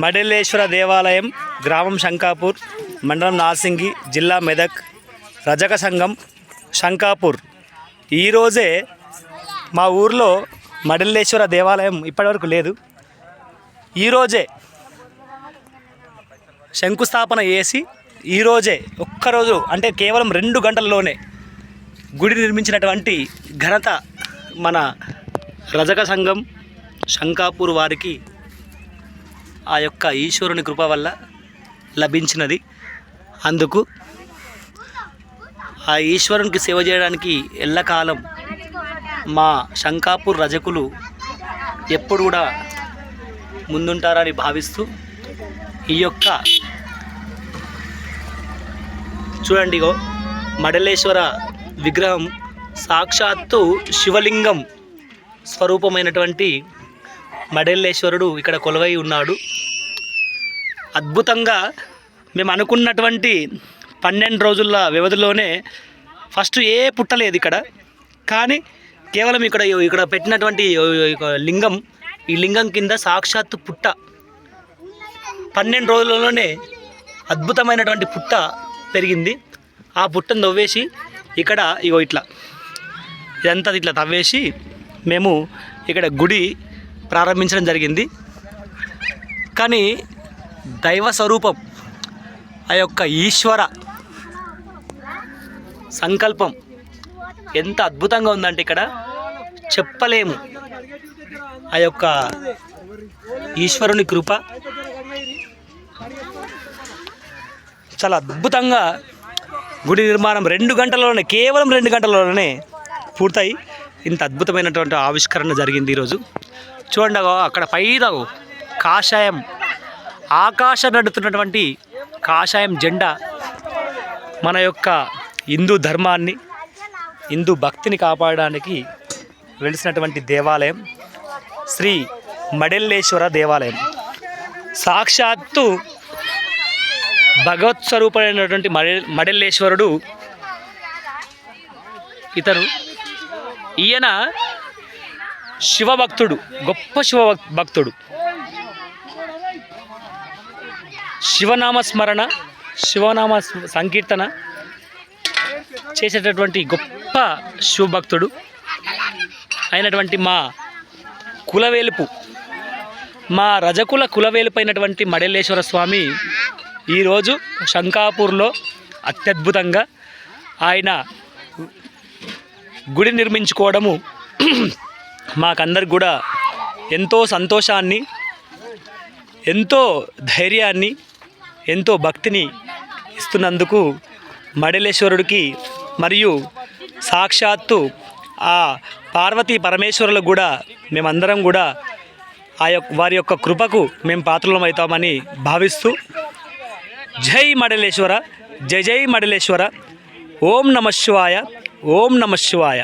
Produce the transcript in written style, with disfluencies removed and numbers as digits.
మడెల్లేశ్వర దేవాలయం, గ్రామం శంకాపూర్, మండలం నార్సింగి, జిల్లా మెదక్, రజక సంఘం శంకాపూర్. ఈరోజే మా ఊర్లో మడెల్లేశ్వర దేవాలయం ఇప్పటివరకు లేదు. ఈరోజే శంకుస్థాపన చేసి ఈరోజే ఒక్కరోజు అంటే కేవలం 2 గంటల్లోనే గుడి నిర్మించినటువంటి ఘనత మన రజక సంఘం శంకాపూర్ వారికి ఆ యొక్క ఈశ్వరుని కృప వల్ల లభించినది. అందుకు ఆ ఈశ్వరునికి సేవ చేయడానికి ఎల్లకాలం మా శంకాపూర్ రజకులు ఎప్పుడు కూడా ముందుంటారని భావిస్తూ ఈ యొక్క చూడండి మడలేశ్వర విగ్రహం సాక్షాత్తు శివలింగం స్వరూపమైనటువంటి మడలేశ్వరుడు ఇక్కడ కొలువై ఉన్నాడు. అద్భుతంగా మేము అనుకున్నటువంటి 12 రోజుల వ్యవధిలోనే ఫస్ట్ ఏ పుట్టలేదు ఇక్కడ. కానీ కేవలం ఇక్కడ పెట్టినటువంటి లింగం, ఈ లింగం కింద సాక్షాత్తు పుట్ట 12 రోజులలోనే అద్భుతమైనటువంటి పుట్ట పెరిగింది. ఆ పుట్టను తవ్వేసి ఇక్కడ ఇదంతా ఇట్లా తవ్వేసి మేము ఇక్కడ గుడి ప్రారంభించడం జరిగింది. కానీ దైవ స్వరూపం ఆ యొక్క ఈశ్వర సంకల్పం ఎంత అద్భుతంగా ఉందంటే ఇక్కడ చెప్పలేము. ఆ యొక్క ఈశ్వరుని కృప చాలా అద్భుతంగా గుడి నిర్మాణం 2 గంటల్లోనే, కేవలం 2 గంటల్లోనే పూర్తయి ఇంత అద్భుతమైనటువంటి ఆవిష్కరణ జరిగింది ఈరోజు. చూడండి అక్కడ పైన కాషాయం ఆకాశం నడుతున్నటువంటి కాషాయం జెండా మన యొక్క హిందూ ధర్మాన్ని, హిందూ భక్తిని కాపాడడానికి వెలిసినటువంటి దేవాలయం శ్రీ మడెల్లేశ్వర దేవాలయం. సాక్షాత్తు భగవత్ స్వరూపమైనటువంటి మడెల్లేశ్వరుడు ఈయన శివభక్తుడు, గొప్ప శివభక్తుడు. శివనామ స్మరణ, శివనామ సంకీర్తన చేసేటటువంటి గొప్ప శివభక్తుడు అయినటువంటి మా కులవేలుపు, మా రజకుల కులవేలుపు అయినటువంటి మడెల్లేశ్వర స్వామి ఈరోజు శంకాపూర్లో అత్యద్భుతంగా ఆయన గుడి నిర్మించుకోవడము మాకందరికి కూడా ఎంతో సంతోషాన్ని, ఎంతో ధైర్యాన్ని, ఎంతో భక్తిని ఇస్తున్నందుకు మడెల్లేశ్వరుడికి మరియు సాక్షాత్తు ఆ పార్వతీ పరమేశ్వరులకు కూడా మేమందరం కూడా వారి యొక్క కృపకు మేము పాత్రలం అవుతామని భావిస్తూ జై మడెల్లేశ్వర, జై జై మడెల్లేశ్వర. ఓం నమః శివాయ, ఓం నమః శివాయ.